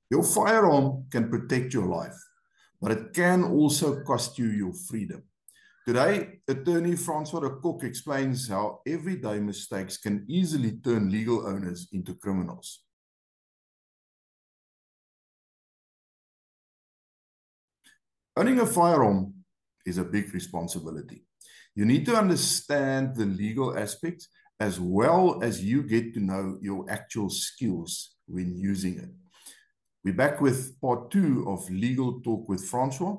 Your firearm can protect your life, but it can also cost you your freedom. Today, attorney Francois de Kock explains how everyday mistakes can easily turn legal owners into criminals. Owning a firearm is a big responsibility. You need to understand the legal aspects as well as you get to know your actual skills when using it. We're back with part 2 of Legal Talk with Francois,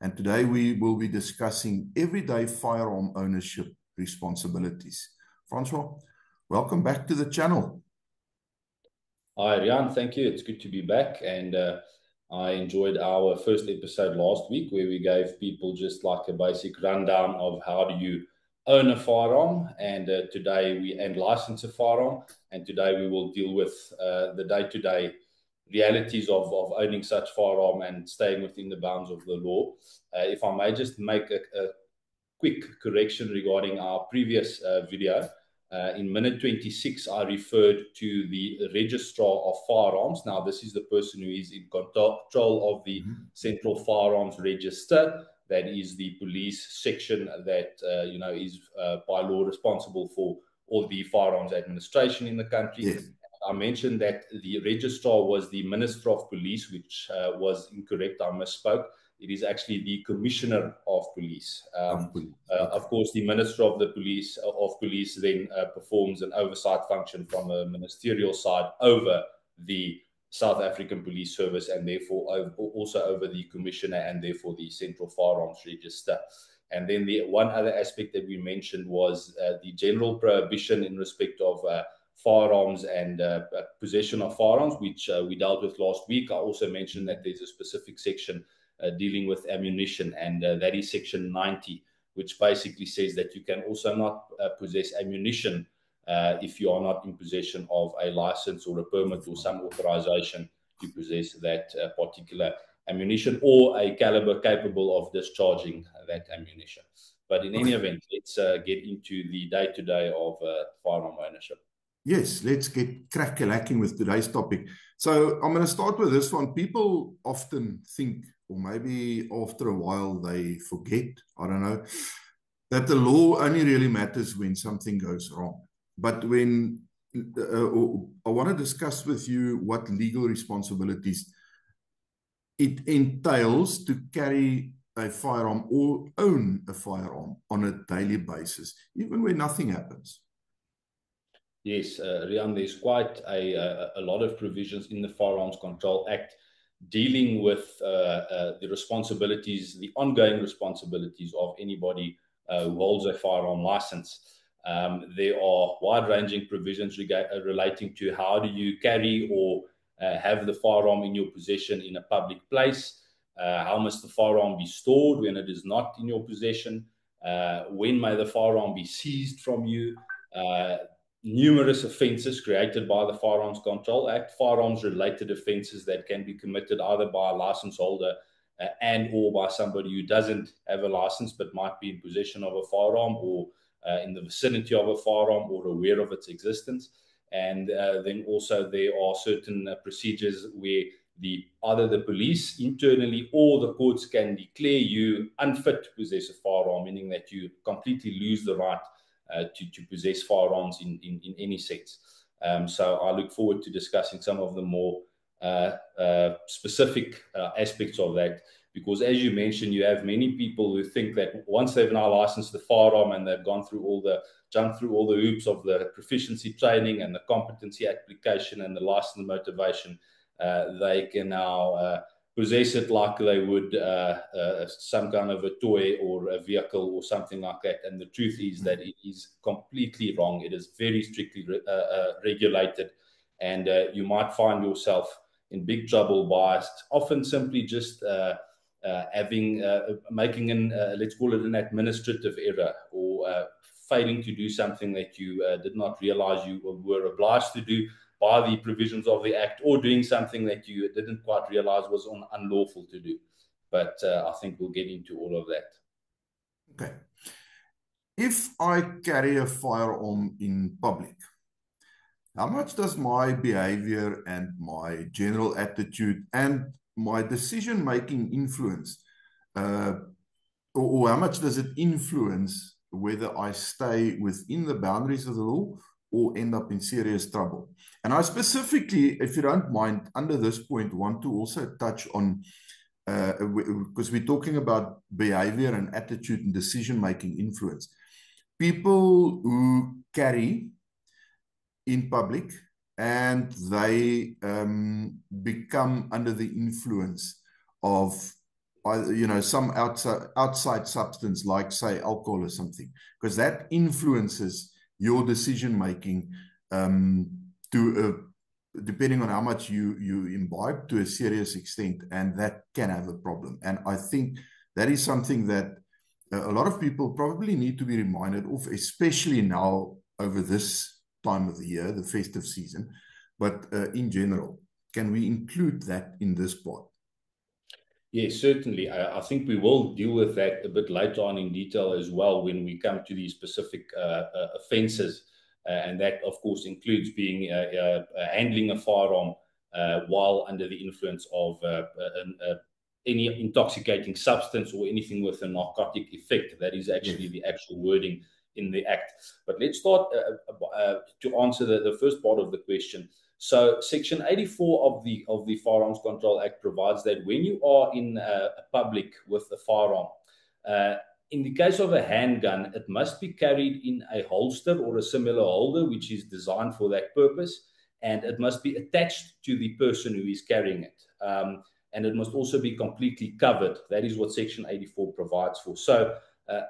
and today we will be discussing everyday firearm ownership responsibilities. Francois, welcome back to the channel. Hi, Riaan. Thank you. It's good to be back. And I enjoyed our first episode last week where we gave people just like a basic rundown of how do you own a firearm. And today and license a firearm. And today we will deal with the day-to-day realities of owning such firearm and staying within the bounds of the law. If I may just make a quick correction regarding our previous video. In minute 26, I referred to the registrar of firearms. Now, this is the person who is in control of the Central Firearms Register. That is the police section that is by law responsible for all the firearms administration in the country. Yes. I mentioned that the registrar was the Minister of Police, which was incorrect. I misspoke. It is actually the Commissioner of Police. Of course, the Minister of Police then performs an oversight function from a ministerial side over the South African Police Service and therefore also over the Commissioner and therefore the Central Firearms Register. And then the one other aspect that we mentioned was the general prohibition in respect of firearms and possession of firearms, which we dealt with last week. I also mentioned that there's a specific section dealing with ammunition, and that is section 90, which basically says that you can also not possess ammunition if you are not in possession of a license or a permit or some authorization to possess that particular ammunition or a caliber capable of discharging that ammunition. But in any event, let's get into the day-to-day of firearm ownership. Yes, let's get crack-a-lacking with today's topic. So I'm going to start with this one. People often think, or maybe after a while they forget, I don't know, that the law only really matters when something goes wrong. But when I want to discuss with you what legal responsibilities it entails to carry a firearm or own a firearm on a daily basis, even when nothing happens. Yes, Riaan, there's quite a lot of provisions in the Firearms Control Act dealing with the responsibilities, the ongoing responsibilities of anybody who holds a firearm license. There are wide-ranging provisions relating to how do you carry or have the firearm in your possession in a public place, how must the firearm be stored when it is not in your possession, when may the firearm be seized from you, numerous offences created by the Firearms Control Act, firearms-related offences that can be committed either by a licence holder and or by somebody who doesn't have a licence but might be in possession of a firearm or in the vicinity of a firearm or aware of its existence. And then also there are certain procedures where either the police internally or the courts can declare you unfit to possess a firearm, meaning that you completely lose the right to possess firearms in any sense. So I look forward to discussing some of the more specific aspects of that, because as you mentioned, you have many people who think that once they've now licensed the firearm and they've jumped through all the hoops of the proficiency training and the competency application and the license motivation, they can now possess it like they would some kind of a toy or a vehicle or something like that. And the truth is that it is completely wrong. It is very strictly regulated, and you might find yourself in big trouble by often simply just making let's call it an administrative error, or failing to do something that you did not realize you were obliged to do by the provisions of the Act, or doing something that you didn't quite realize was unlawful to do. But I think we'll get into all of that. Okay. If I carry a firearm in public, How much does my behavior and my general attitude and my decision making influence, uh, or how much does it influence whether I stay within the boundaries of the law or end up in serious trouble? And I specifically, if you don't mind, under this point, want to also touch on, because we're talking about behavior and attitude and decision making influence. People who carry in public and they become under the influence of some outside substance like say alcohol or something, because that influences your decision making to depending on how much you imbibe to a serious extent, and that can have a problem. And I think that is something that a lot of people probably need to be reminded of, especially now over this time of the year, the festive season. But in general, can we include that in this part? Yes, certainly. I think we will deal with that a bit later on in detail as well when we come to these specific offences. And that, of course, includes being handling a firearm while under the influence of any intoxicating substance or anything with a narcotic effect. That is actually the actual wording in the Act. But let's start to answer the first part of the question. So Section 84 of the Firearms Control Act provides that when you are in a public with a firearm, in the case of a handgun, it must be carried in a holster or a similar holder, which is designed for that purpose, and it must be attached to the person who is carrying it. And it must also be completely covered. That is what Section 84 provides for. So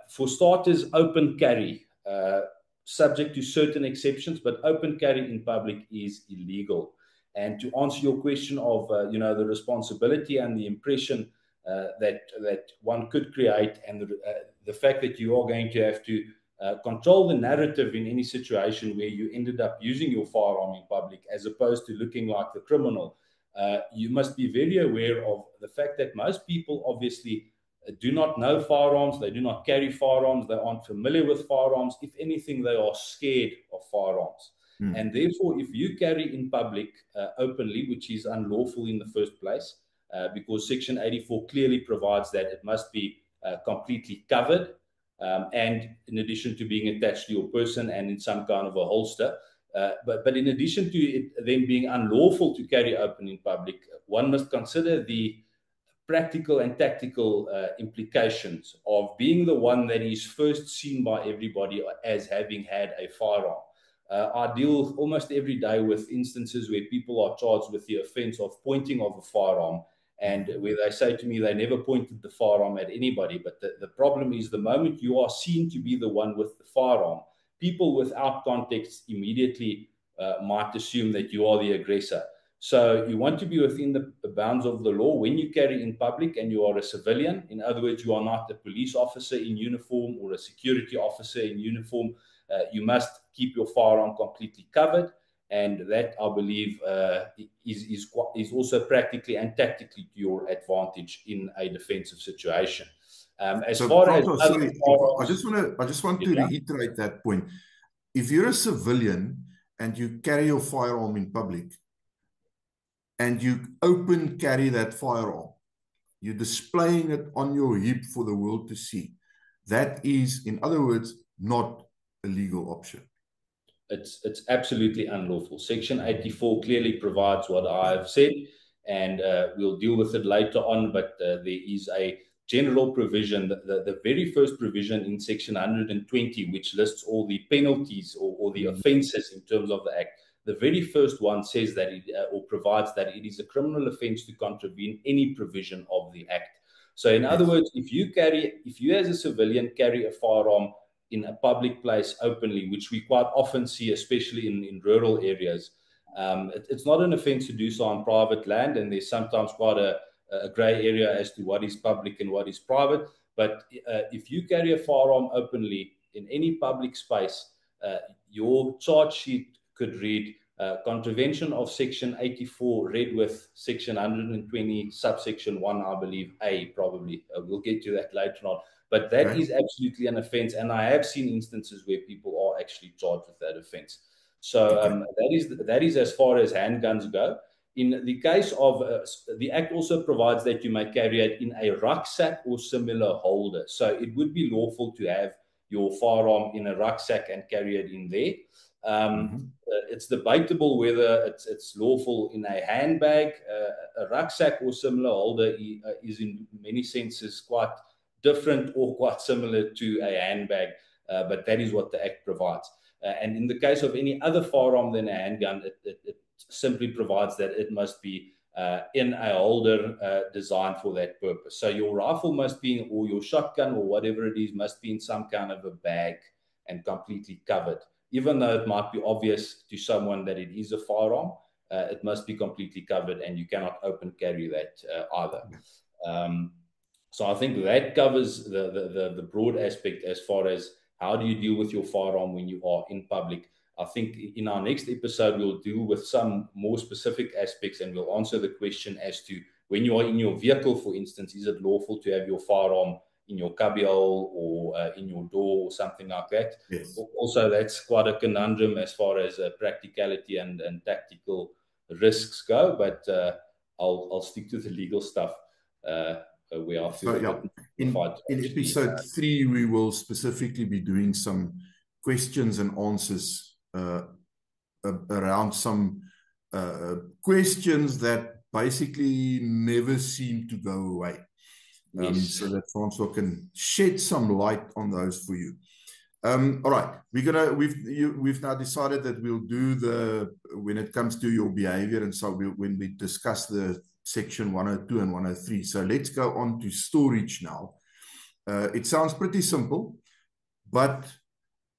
for starters, open carry, subject to certain exceptions, but open carry in public is illegal. And to answer your question of the responsibility and the impression that one could create, and the fact that you are going to have to control the narrative in any situation where you ended up using your firearm in public as opposed to looking like the criminal, you must be very aware of the fact that most people obviously do not know firearms, they do not carry firearms, they aren't familiar with firearms. If anything, they are scared of firearms. And therefore, if you carry in public openly, which is unlawful in the first place, because Section 84 clearly provides that it must be completely covered, and in addition to being attached to your person and in some kind of a holster. But in addition to it then being unlawful to carry open in public, one must consider the practical and tactical implications of being the one that is first seen by everybody as having had a firearm. I deal almost every day with instances where people are charged with the offense of pointing of a firearm, and where they say to me they never pointed the firearm at anybody. But the problem is the moment you are seen to be the one with the firearm, people without context immediately might assume that you are the aggressor. So you want to be within the bounds of the law when you carry in public and you are a civilian. In other words, you are not a police officer in uniform or a security officer in uniform. You must keep your firearm completely covered. And that, I believe, is also practically and tactically to your advantage in a defensive situation. Sorry, I just want to reiterate that point. If you're a civilian and you carry your firearm in public, and you open carry that firearm, you're displaying it on your hip for the world to see. That is, in other words, not a legal option. It's absolutely unlawful. Section 84 clearly provides what I've said, and we'll deal with it later on, but there is a general provision, the very first provision in Section 120, which lists all the penalties or the offences in terms of the Act. The very first one says that or provides that it is a criminal offence to contravene any provision of the Act. So in other words, if you as a civilian carry a firearm in a public place openly, which we quite often see, especially in rural areas, it's not an offence to do so on private land, and there's sometimes quite a grey area as to what is public and what is private. But if you carry a firearm openly in any public space, your charge sheet could read contravention of Section 84 read with Section 120 subsection 1, I believe, A, probably. We'll get to that later on. But that is absolutely an offence, and I have seen instances where people are actually charged with that offence. So that is as far as handguns go. In the case of the Act also provides that you may carry it in a rucksack or similar holder. So it would be lawful to have your firearm in a rucksack and carry it in there. It's debatable whether it's lawful in a handbag. A rucksack or similar holder is in many senses quite different or quite similar to a handbag, but that is what the Act provides. And in the case of any other firearm than a handgun, it simply provides that it must be in a holder designed for that purpose. So your rifle must be, or your shotgun or whatever it is, must be in some kind of a bag and completely covered. Even though it might be obvious to someone that it is a firearm, it must be completely covered, and you cannot open carry that either. So I think that covers the broad aspect as far as how do you deal with your firearm when you are in public. I think in our next episode, we'll deal with some more specific aspects, and we'll answer the question as to when you are in your vehicle, for instance, is it lawful to have your firearm in your cubbyhole or in your door or something like that? Yes. Also, that's quite a conundrum as far as practicality and tactical risks go, but I'll stick to the legal stuff. We are in episode 3, we will specifically be doing some questions and answers around some questions that basically never seem to go away. Yes. So that Francois can shed some light on those for you. All right, we've now decided that we'll do when it comes to your behavior, and so when we discuss the section 102 and 103. So let's go on to storage now. It sounds pretty simple, but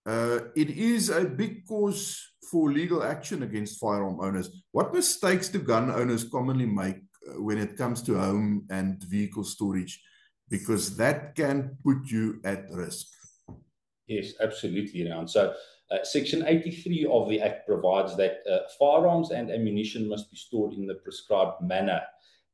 it is a big cause for legal action against firearm owners. What mistakes do gun owners commonly make when it comes to home and vehicle storage? Because that can put you at risk. Yes, absolutely, Riaan. So Section 83 of the Act provides that firearms and ammunition must be stored in the prescribed manner.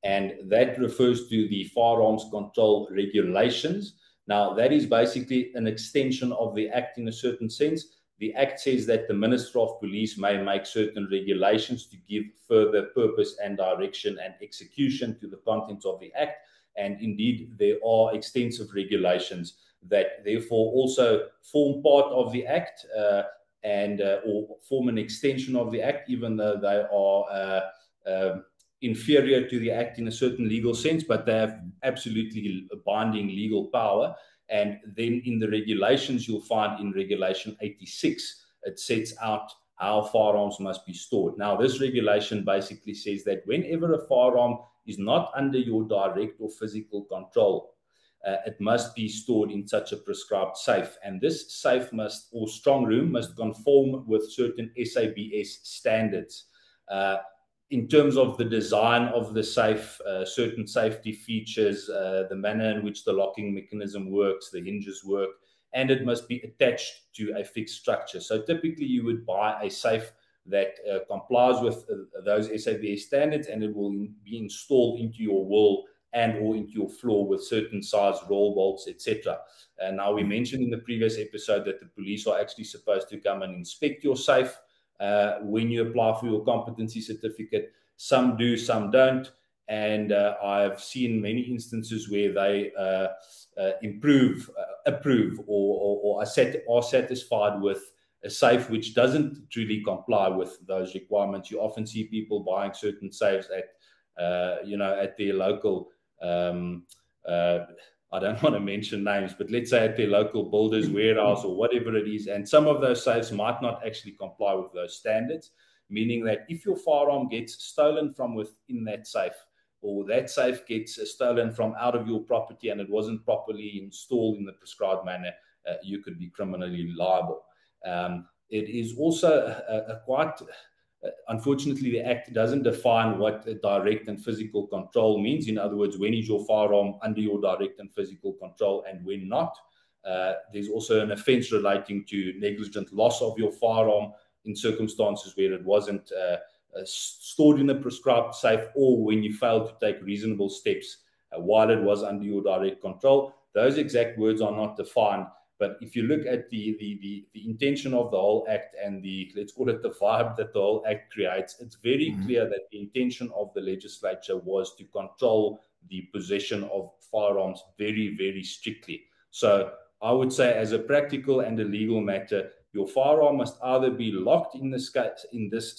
And that refers to the firearms control regulations. Now, that is basically an extension of the Act in a certain sense. The Act says that the Minister of Police may make certain regulations to give further purpose and direction and execution to the contents of the Act. And indeed, there are extensive regulations that therefore also form part of the Act or form an extension of the Act, even though they are inferior to the Act in a certain legal sense, but they have absolutely binding legal power. And then in the regulations, you'll find in Regulation 86, it sets out how firearms must be stored. Now, this regulation basically says that whenever a firearm is not under your direct or physical control, it must be stored in such a prescribed safe. And this safe or strong room must conform with certain SABS standards. In terms of the design of the safe, certain safety features, the manner in which the locking mechanism works, the hinges work, and it must be attached to a fixed structure. So typically you would buy a safe that complies with those SABS standards, and it will be installed into your wall and or into your floor with certain size roll bolts, etc. And now we mentioned in the previous episode that the police are actually supposed to come and inspect your safe when you apply for your competency certificate. Some do, some don't. And I've seen many instances where they approve or are satisfied with a safe which doesn't truly comply with those requirements. You often see people buying certain safes at their local, I don't want to mention names, but let's say at their local builder's warehouse or whatever it is. And some of those safes might not actually comply with those standards, meaning that if your firearm gets stolen from within that safe, or that safe gets stolen from out of your property and it wasn't properly installed in the prescribed manner, you could be criminally liable. It is also unfortunately, the Act doesn't define what direct and physical control means. In other words, when is your firearm under your direct and physical control and when not? There's also an offence relating to negligent loss of your firearm in circumstances where it wasn't stored in a prescribed safe, or when you failed to take reasonable steps while it was under your direct control. Those exact words are not defined, But if you look at the intention of the whole act and let's call it the vibe that the whole act creates, it's very clear that the intention of the legislature was to control the possession of firearms very, very strictly. So I would say, as a practical and a legal matter, your firearm must either be locked in this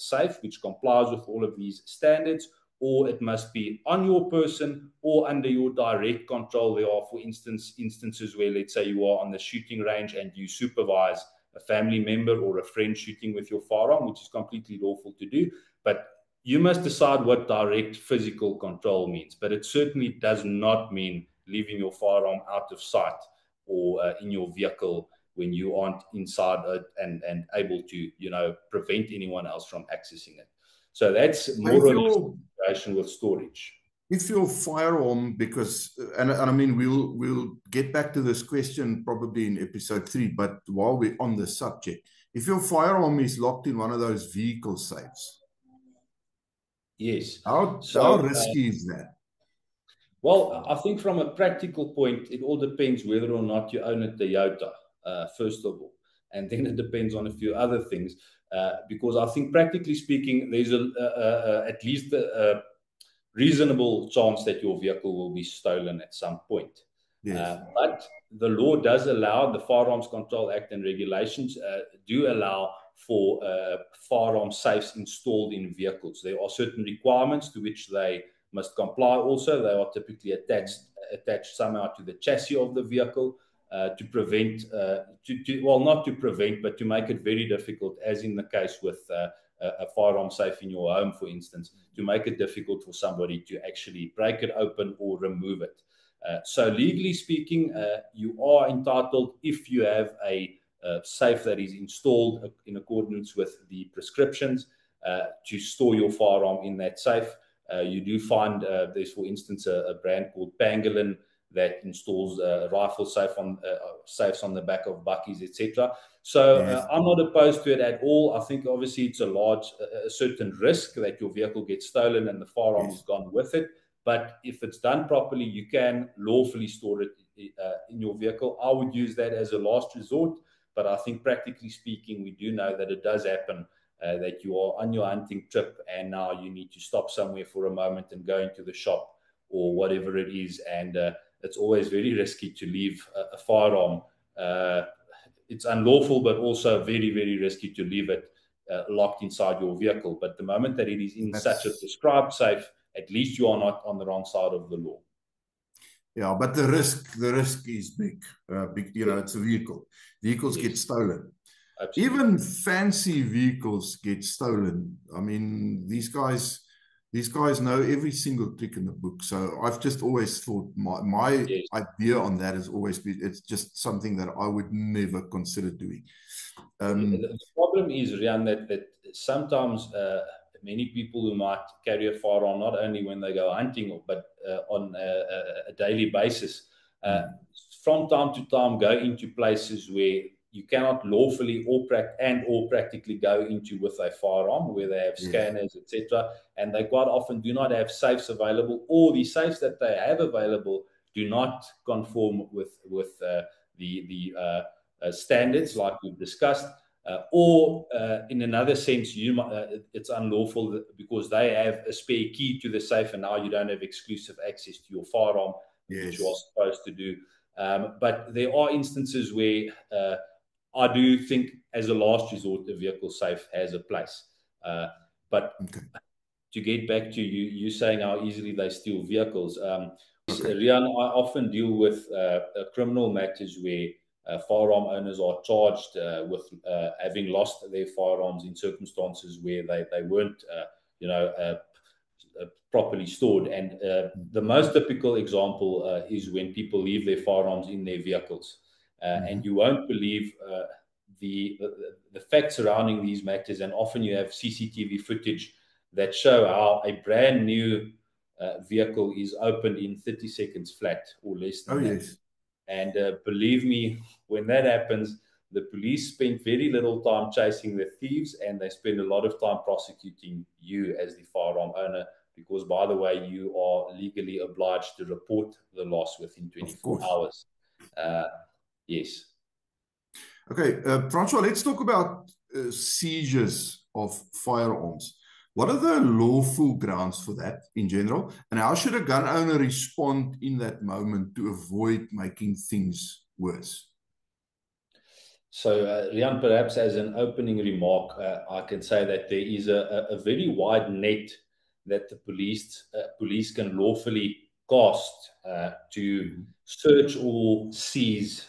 safe, which complies with all of these standards, or it must be on your person or under your direct control. There are, for instance, instances where, let's say, you are on the shooting range and you supervise a family member or a friend shooting with your firearm, which is completely lawful to do. But you must decide what direct physical control means. But it certainly does not mean leaving your firearm out of sight or in your vehicle when you aren't inside it and able to, prevent anyone else from accessing it. So that's more or less the situation with storage. If your firearm, because, and I mean, we'll get back to this question probably in episode 3, but while we're on the subject, if your firearm is locked in one of those vehicle safes, yes, how risky is that? Well, I think from a practical point, it all depends whether or not you own a Toyota, first of all. And then it depends on a few other things. Because I think, practically speaking, there's at least a reasonable chance that your vehicle will be stolen at some point. Yes. But the law does allow, the Firearms Control Act and regulations do allow for firearm safes installed in vehicles. There are certain requirements to which they must comply also. They are typically attached somehow to the chassis of the vehicle to prevent, well, not to prevent, but to make it very difficult, as in the case with a firearm safe in your home, for instance, to make it difficult for somebody to actually break it open or remove it. So legally speaking, you are entitled, if you have a safe that is installed in accordance with the prescriptions, to store your firearm in that safe. You do find there's, for instance, a brand called Pangolin that installs rifle safes on the back of buckies, etc. So yes. I'm not opposed to it at all. I think obviously it's a certain risk that your vehicle gets stolen and the firearm yes. is gone with it. But if it's done properly, you can lawfully store it in your vehicle. I would use that as a last resort. But I think, practically speaking, we do know that it does happen, that you are on your hunting trip and now you need to stop somewhere for a moment and go into the shop or whatever it is. And it's always very risky to leave a firearm. It's unlawful, but also very, very risky to leave it locked inside your vehicle. But the moment that it is in such a prescribed safe, at least you are not on the wrong side of the law. Yeah, but the risk is big. It's a vehicle. Vehicles yes. get stolen. Absolutely. Even fancy vehicles get stolen. I mean, these guys know every single trick in the book. So I've just always thought my yes. idea on that has always been, it's just something that I would never consider doing. The problem is, Rian, that sometimes many people who might carry a firearm, not only when they go hunting, but on a daily basis, from time to time go into places where you cannot lawfully or practically go into with a firearm, where they have scanners, etc. And they quite often do not have safes available, or the safes that they have available do not conform with the standards like we've discussed. Or in another sense, it's unlawful because they have a spare key to the safe and now you don't have exclusive access to your firearm, which you are supposed to do. But there are instances where I do think, as a last resort, a vehicle safe has a place. But to get back to you saying how easily they steal vehicles, Rian, I often deal with criminal matters where firearm owners are charged with having lost their firearms in circumstances where they weren't, properly stored. And the most typical example is when people leave their firearms in their vehicles. And you won't believe the facts surrounding these matters. And often you have CCTV footage that show how a brand new vehicle is opened in 30 seconds flat or less than that. Yes. And believe me, when that happens, the police spend very little time chasing the thieves, and they spend a lot of time prosecuting you as the firearm owner, because, by the way, you are legally obliged to report the loss within 24 hours. Yes. Okay, Francois, let's talk about seizures of firearms. What are the lawful grounds for that in general? And how should a gun owner respond in that moment to avoid making things worse? So, Rian, perhaps as an opening remark, I can say that there is a very wide net that the police can lawfully cast to search or seize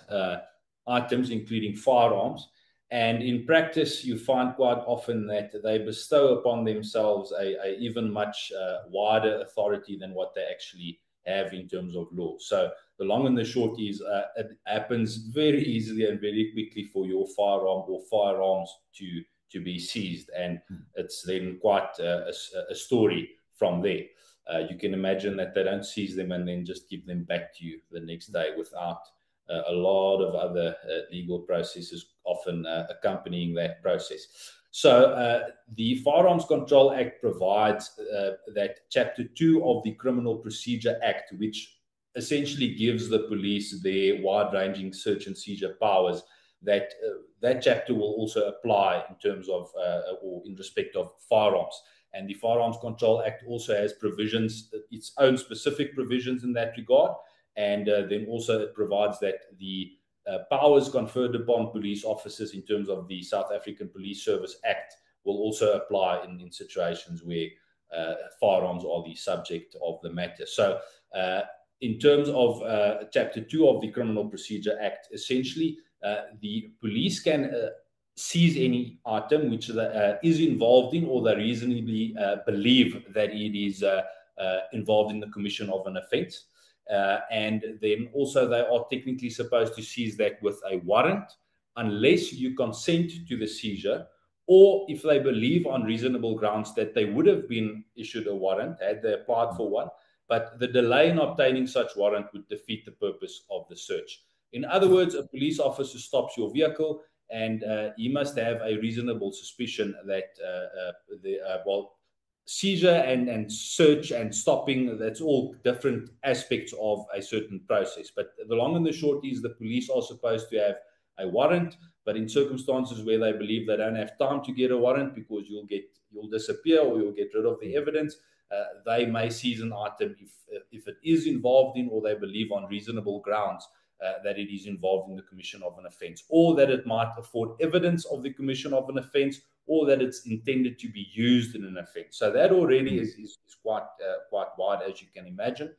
items, including firearms. And in practice, you find quite often that they bestow upon themselves a even much wider authority than what they actually have in terms of law. So the long and the short is it happens very easily and very quickly for your firearm or firearms to be seized, and it's then quite a story from there. You can imagine that they don't seize them and then just give them back to you the next day without a lot of other legal processes often accompanying that process. So the Firearms Control Act provides that Chapter 2 of the Criminal Procedure Act, which essentially gives the police their wide-ranging search and seizure powers, that that chapter will also apply in terms of or in respect of firearms. And the Firearms Control Act also has provisions, its own specific provisions in that regard. And then also it provides that the powers conferred upon police officers in terms of the South African Police Service Act will also apply in situations where firearms are the subject of the matter. So in terms of Chapter 2 of the Criminal Procedure Act, essentially the police can seize any item which is involved in, or they reasonably believe that it is involved in the commission of an offence. And then also they are technically supposed to seize that with a warrant, unless you consent to the seizure, or if they believe on reasonable grounds that they would have been issued a warrant had they applied for one, but the delay in obtaining such warrant would defeat the purpose of the search. In other words, a police officer stops your vehicle and he must have a reasonable suspicion that seizure and search and stopping, that's all different aspects of a certain process. But the long and the short is the police are supposed to have a warrant, but in circumstances where they believe they don't have time to get a warrant because you'll disappear or you'll get rid of the evidence, they may seize an item if it is involved in, or they believe on reasonable grounds that it is involved in the commission of an offence, or that it might afford evidence of the commission of an offence, or that it's intended to be used in an offence. So that already is quite wide, as you can imagine.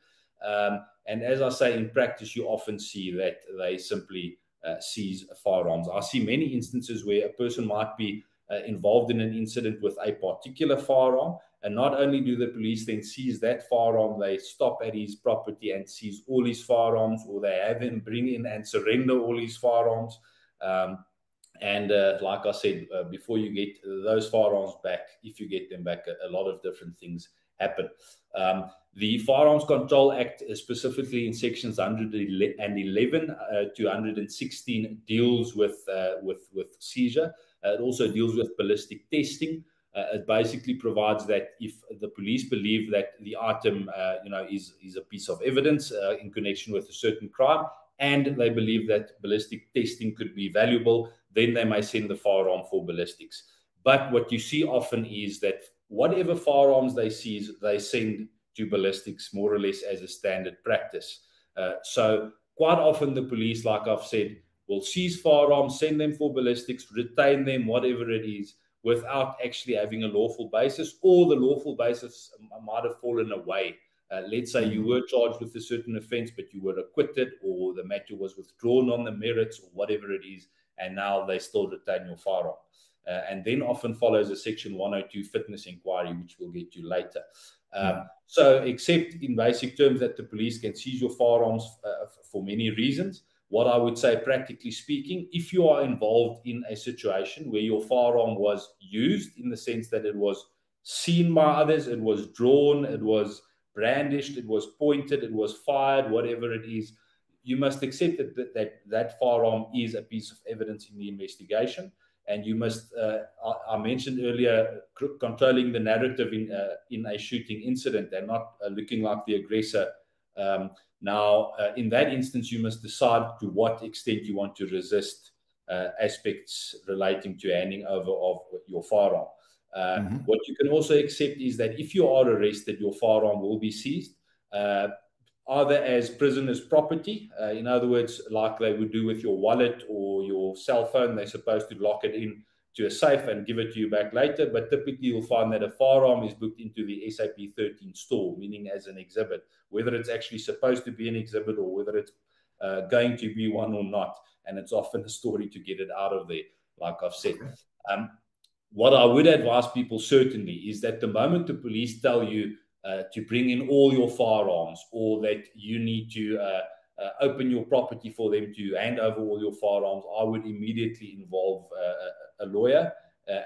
And as I say, in practice, you often see that they simply seize firearms. I see many instances where a person might be involved in an incident with a particular firearm, and not only do the police then seize that firearm, they stop at his property and seize all his firearms, or they have him bring in and surrender all his firearms. And like I said, before you get those firearms back, if you get them back, a lot of different things happen. The Firearms Control Act, specifically in sections 111 to 116, deals with seizure. It also deals with ballistic testing. It basically provides that if the police believe that the item, is a piece of evidence in connection with a certain crime, and they believe that ballistic testing could be valuable, then they may send the firearm for ballistics. But what you see often is that whatever firearms they seize, they send to ballistics more or less as a standard practice. So quite often the police, like I've said, will seize firearms, send them for ballistics, retain them, whatever it is, without actually having a lawful basis, or the lawful basis might have fallen away. Let's say you were charged with a certain offense, but you were acquitted, or the matter was withdrawn on the merits, or whatever it is, and now they still retain your firearm. And then often follows a Section 102 fitness inquiry, which we'll get to later. So, except in basic terms that the police can seize your firearms for many reasons, what I would say, practically speaking, if you are involved in a situation where your firearm was used in the sense that it was seen by others, it was drawn, it was brandished, it was pointed, it was fired, whatever it is, you must accept that firearm is a piece of evidence in the investigation. And you must, I mentioned earlier, controlling the narrative in a shooting incident and not looking like the aggressor. Now, in that instance, you must decide to what extent you want to resist aspects relating to handing over of your firearm. What you can also accept is that if you are arrested, your firearm will be seized, either as prisoner's property, in other words, like they would do with your wallet or your cell phone. They're supposed to lock it in to a safe and give it to you back later. But typically you'll find that a firearm is booked into the SAP 13 store, meaning as an exhibit, whether it's actually supposed to be an exhibit or whether it's going to be one or not. And it's often a story to get it out of there, like I've said. What I would advise people certainly is that the moment the police tell you to bring in all your firearms, or that you need to open your property for them to hand over all your firearms, I would immediately involve a lawyer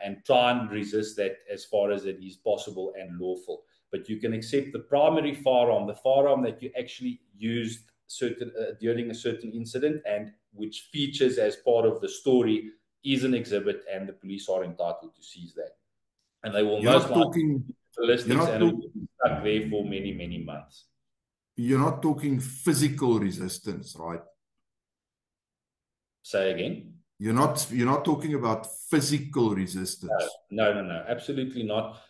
and try and resist that as far as it is possible and lawful. But you can accept the primary firearm, the firearm that you actually used during a certain incident and which features as part of the story, is an exhibit, and the police are entitled to seize that. And they will most likely ballistics, and it will be stuck there for many, many months. You're not talking physical resistance, right? Say again? You're not talking about physical resistance. No, absolutely not.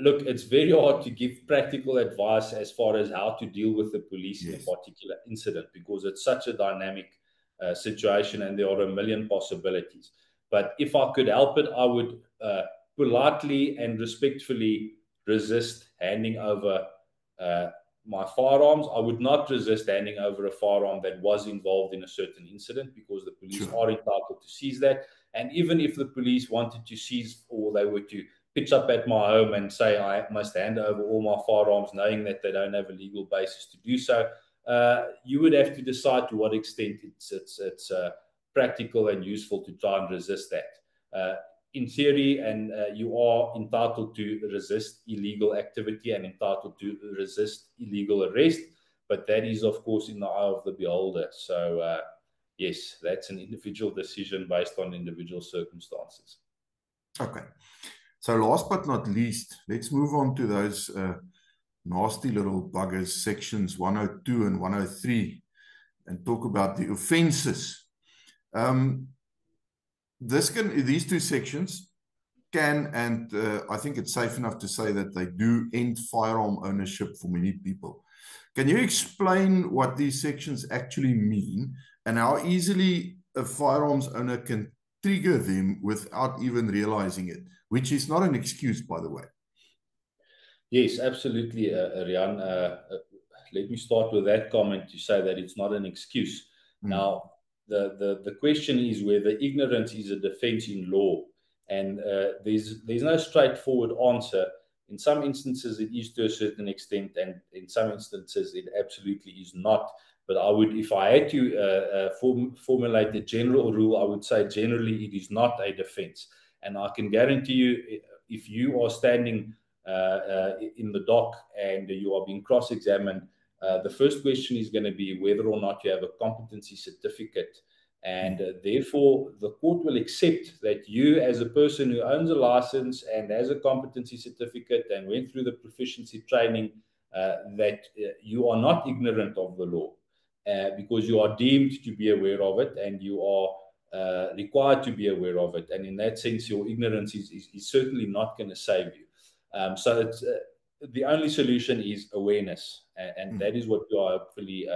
Look, it's very hard to give practical advice as far as how to deal with the police in a particular incident, because it's such a dynamic situation and there are a million possibilities. But if I could help it, I would politely and respectfully resist handing over my firearms. I would not resist handing over a firearm that was involved in a certain incident, because the police are entitled to seize that. And even if the police wanted to seize, or they were to pitch up at my home and say I must hand over all my firearms, knowing that they don't have a legal basis to do so, you would have to decide to what extent it's practical and useful to try and resist that. In theory, and you are entitled to resist illegal activity and entitled to resist illegal arrest, but that is, of course, in the eye of the beholder. So, yes, that's an individual decision based on individual circumstances. Okay. So last but not least, let's move on to those nasty little buggers, sections 102 and 103, and talk about the offences. These two sections can, and I think it's safe enough to say that they do end firearm ownership for many people. Can you explain what these sections actually mean and how easily a firearms owner can trigger them without even realizing it, which is not an excuse, by the way? Yes, absolutely, Rian. Let me start with that comment to say that it's not an excuse. Now, the question is whether ignorance is a defense in law, and there's no straightforward answer. In some instances it is to a certain extent, and in some instances it absolutely is not. But I would, if I had to formulate a general rule, I would say generally it is not a defense. And I can guarantee you, if you are standing in the dock and you are being cross-examined, the first question is going to be whether or not you have a competency certificate. And therefore, the court will accept that you, as a person who owns a license and has a competency certificate and went through the proficiency training, that you are not ignorant of the law, because you are deemed to be aware of it and you are required to be aware of it. And in that sense, your ignorance is certainly not going to save you. So it's, the only solution is awareness, and that is what we are hopefully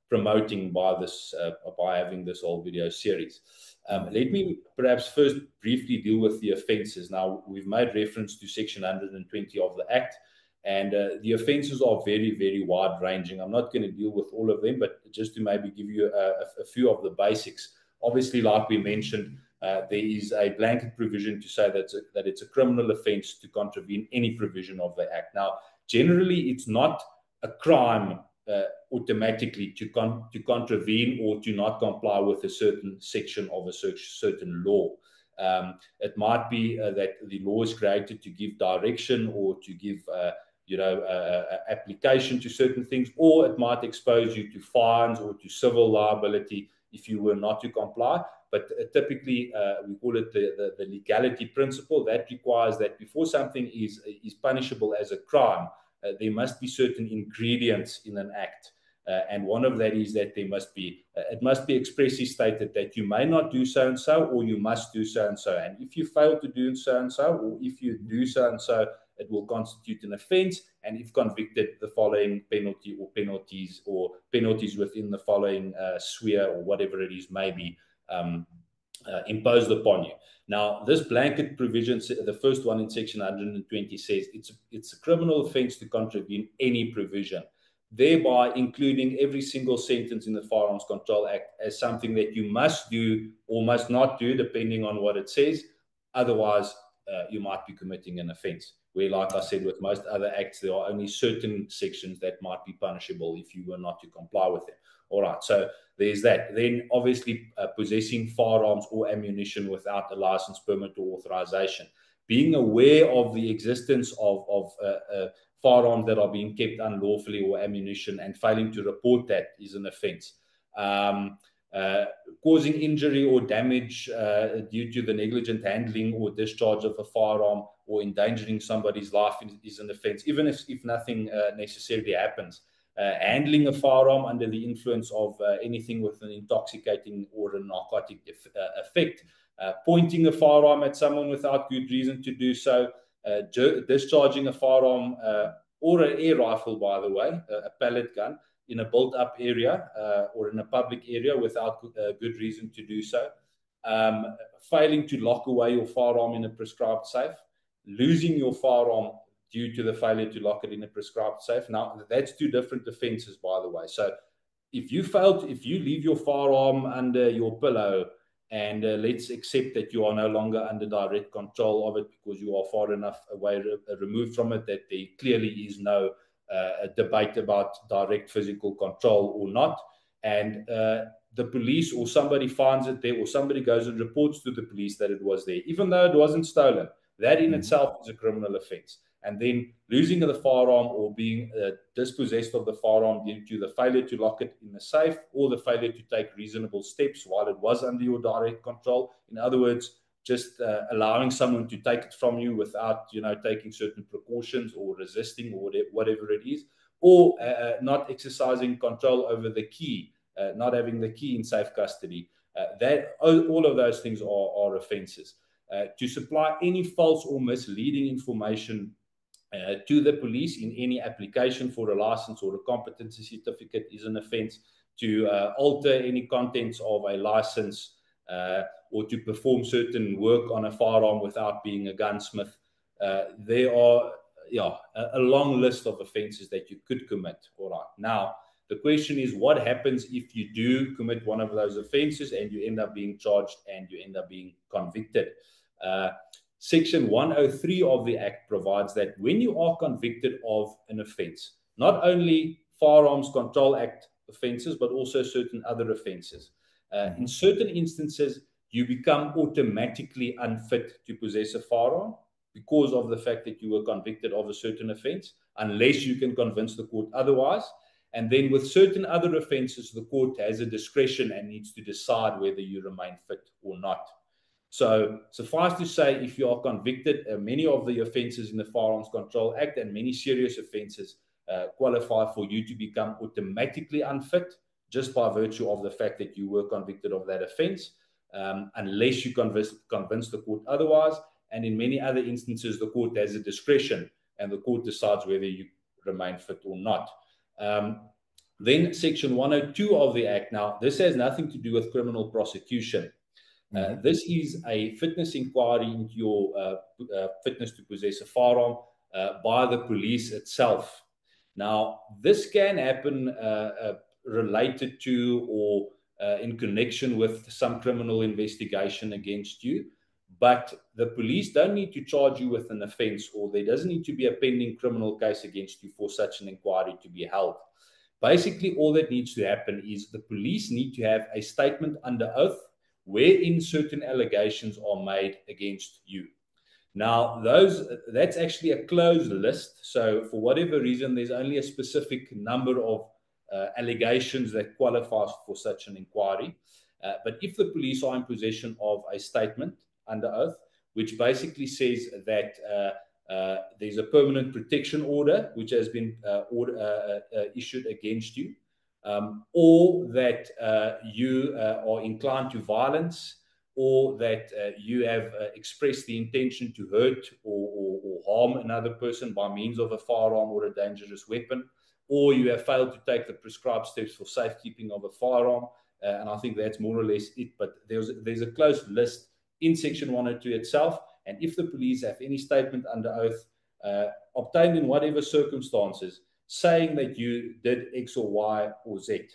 promoting by this, by having this whole video series. Let me perhaps first briefly deal with the offences. Now, we've made reference to Section 120 of the Act, and the offences are very, very wide-ranging. I'm not going to deal with all of them, but just to maybe give you a few of the basics. Obviously, like we mentioned, there is a blanket provision to say that it's a criminal offence to contravene any provision of the Act. Now, generally, it's not a crime automatically to contravene or to not comply with a certain section of a certain law. It might be that the law is created to give direction or to give application to certain things, or it might expose you to fines or to civil liability if you were not to comply. But typically, we call it the legality principle. That requires that before something is punishable as a crime, there must be certain ingredients in an act And one of that is that there must be, it must be expressly stated that you may not do so and so, or you must do so and so. And if you fail to do so and so, or if you do so and so, it will constitute an offence. And if convicted, the following penalty or penalties within the following sphere or whatever it is may be imposed upon you. Now, this blanket provision, the first one in section 120, says it's a criminal offence to contravene any provision, thereby including every single sentence in the Firearms Control Act as something that you must do or must not do, depending on what it says. Otherwise, you might be committing an offence. Where, like I said, with most other acts, there are only certain sections that might be punishable if you were not to comply with them. All right, so there's that. Then, obviously, possessing firearms or ammunition without a license, permit, or authorization. Being aware of the existence of firearms that are being kept unlawfully or ammunition and failing to report that is an offence. Causing injury or damage due to the negligent handling or discharge of a firearm or endangering somebody's life is an offence, even if nothing necessarily happens. Handling a firearm under the influence of anything with an intoxicating or a narcotic effect, pointing a firearm at someone without good reason to do so, discharging a firearm or an air rifle, by the way, a pellet gun, in a built-up area or in a public area without good reason to do so, failing to lock away your firearm in a prescribed safe, losing your firearm due to the failure to lock it in a prescribed safe. Now, that's two different offences, by the way. So if you leave your firearm under your pillow, and let's accept that you are no longer under direct control of it because you are far enough away removed from it that there clearly is no debate about direct physical control or not, and the police or somebody finds it there, or somebody goes and reports to the police that it was there, even though it wasn't stolen, that in itself is a criminal offence. And then losing the firearm or being dispossessed of the firearm due to the failure to lock it in the safe or the failure to take reasonable steps while it was under your direct control. In other words, just allowing someone to take it from you without, taking certain precautions or resisting or whatever it is, or not exercising control over the key, not having the key in safe custody. All of those things are offences. To supply any false or misleading information to the police in any application for a license or a competency certificate is an offence. To alter any contents of a license or to perform certain work on a firearm without being a gunsmith. There are a long list of offences that you could commit. All right. Now, the question is, what happens if you do commit one of those offences and you end up being charged and you end up being convicted? Section 103 of the Act provides that when you are convicted of an offence, not only Firearms Control Act offences, but also certain other offences, in certain instances, you become automatically unfit to possess a firearm because of the fact that you were convicted of a certain offence, unless you can convince the court otherwise. And then with certain other offences, the court has a discretion and needs to decide whether you remain fit or not. So suffice to say, if you are convicted, many of the offences in the Firearms Control Act and many serious offences qualify for you to become automatically unfit just by virtue of the fact that you were convicted of that offence, unless you convince the court otherwise. And in many other instances, the court has a discretion and the court decides whether you remain fit or not. Then Section 102 of the Act. Now, this has nothing to do with criminal prosecution. This is a fitness inquiry into your fitness to possess a firearm by the police itself. Now, this can happen related to or in connection with some criminal investigation against you, but the police don't need to charge you with an offence, or there doesn't need to be a pending criminal case against you for such an inquiry to be held. Basically, all that needs to happen is the police need to have a statement under oath wherein certain allegations are made against you. Now, that's actually a closed list. So for whatever reason, there's only a specific number of allegations that qualifies for such an inquiry. But if the police are in possession of a statement under oath, which basically says that there's a permanent protection order which has been issued against you, or that you are inclined to violence, or that you have expressed the intention to hurt or harm another person by means of a firearm or a dangerous weapon, or you have failed to take the prescribed steps for safekeeping of a firearm. And I think that's more or less it. But there's a close list in Section 102 itself. And if the police have any statement under oath obtained in whatever circumstances saying that you did X or Y or Z,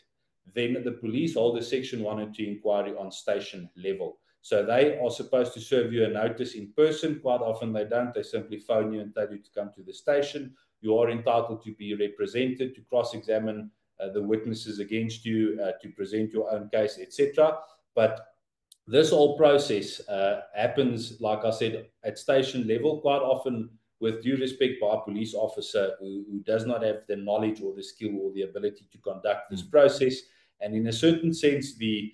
then the police hold a Section 102 inquiry on station level. So they are supposed to serve you a notice in person. Quite often they don't. They simply phone you and tell you to come to the station. You are entitled to be represented, to cross-examine the witnesses against you, to present your own case, etc. But this whole process happens, like I said, at station level, quite often with due respect by a police officer who does not have the knowledge or the skill or the ability to conduct this process. And in a certain sense, the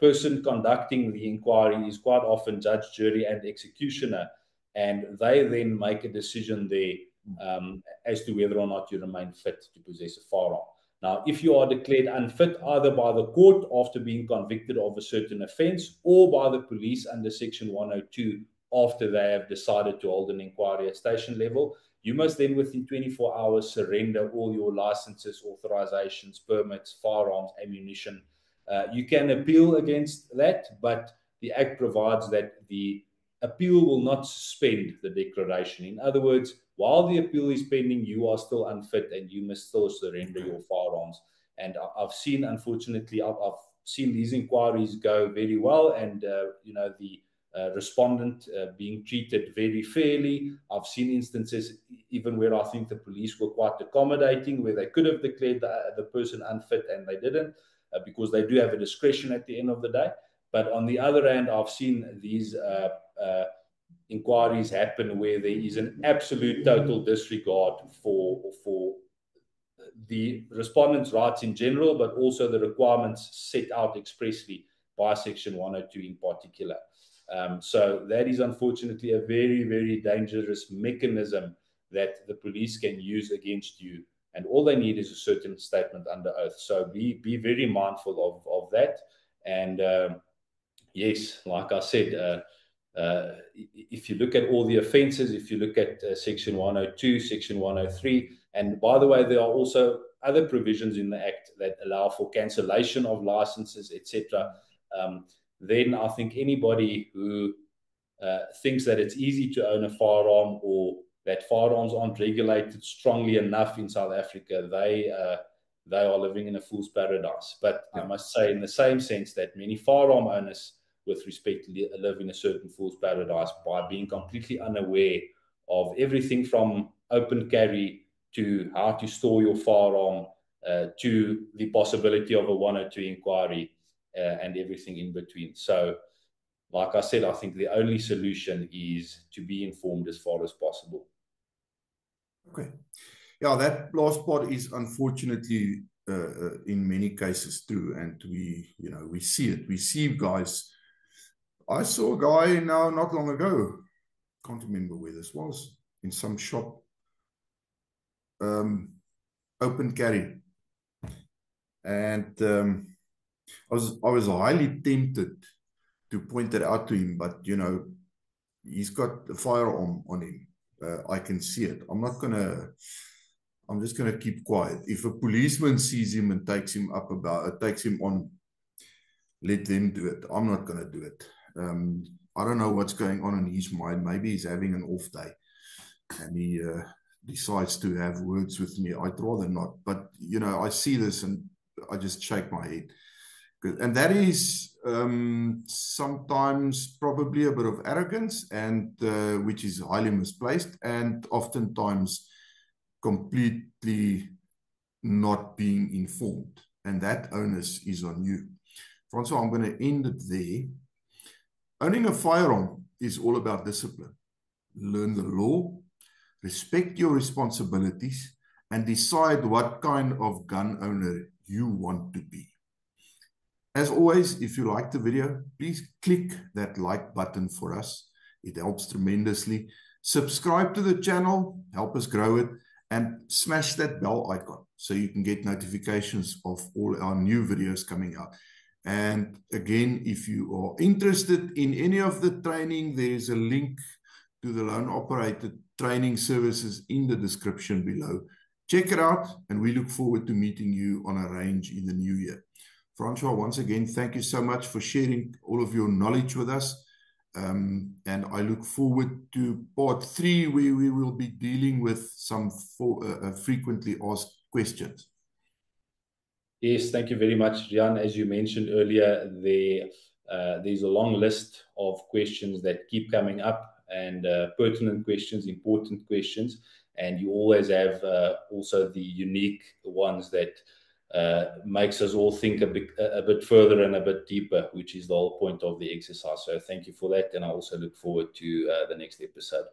person conducting the inquiry is quite often judge, jury, and executioner. And they then make a decision there as to whether or not you remain fit to possess a firearm. Now, if you are declared unfit either by the court after being convicted of a certain offence, or by the police under Section 102 after they have decided to hold an inquiry at station level, you must then within 24 hours surrender all your licenses, authorizations, permits, firearms, ammunition. You can appeal against that, but the Act provides that the appeal will not suspend the declaration. In other words, while the appeal is pending, you are still unfit and you must still surrender your firearms. And I've seen, unfortunately, I've seen these inquiries go very well, and the respondent being treated very fairly. I've seen instances even where I think the police were quite accommodating, where they could have declared the person unfit and they didn't, because they do have a discretion at the end of the day. But on the other hand, I've seen these inquiries happen where there is an absolute total disregard for the respondent's rights in general, but also the requirements set out expressly by Section 102 in particular. So that is unfortunately a very, very dangerous mechanism that the police can use against you. And all they need is a certain statement under oath. So be very mindful of that. And yes, like I said, if you look at all the offences, if you look at Section 102, Section 103, and by the way, there are also other provisions in the Act that allow for cancellation of licenses, etc. Then I think anybody who thinks that it's easy to own a firearm, or that firearms aren't regulated strongly enough in South Africa, they are living in a fool's paradise. But I must say, in the same sense, that many firearm owners, with respect to live in a certain fool's paradise by being completely unaware of everything from open carry to how to store your firearm to the possibility of a 102 inquiry and everything in between. So, like I said, I think the only solution is to be informed as far as possible. Okay. Yeah, that last part is unfortunately in many cases true, and we see it. We see guys. I saw a guy now not long ago, can't remember where this was, in some shop, open carry. And I was highly tempted to point that out to him, but he's got a firearm on him. I can see it. I'm just gonna keep quiet. If a policeman sees him and takes him on, let them do it. I'm not gonna do it. I don't know what's going on in his mind. Maybe he's having an off day and he decides to have words with me. I'd rather not. But, I see this and I just shake my head. And that is sometimes probably a bit of arrogance, and which is highly misplaced, and oftentimes completely not being informed. And that onus is on you. Francois, I'm going to end it there. Owning a firearm is all about discipline. Learn the law, respect your responsibilities, and decide what kind of gun owner you want to be. As always, if you like the video, please click that like button for us. It helps tremendously. Subscribe to the channel, help us grow it, and smash that bell icon. so you can get notifications of all our new videos coming out. And again, if you are interested in any of the training, there's a link to the loan operator training services in the description below. Check it out, and we look forward to meeting you on a range in the new year. Francois, once again, thank you so much for sharing all of your knowledge with us. And I look forward to part 3, where we will be dealing with some frequently asked questions. Yes, thank you very much, Riaan. As you mentioned earlier, there's a long list of questions that keep coming up, and pertinent questions, important questions, and you always have also the unique ones that makes us all think a bit further and a bit deeper, which is the whole point of the exercise. So thank you for that, and I also look forward to the next episode.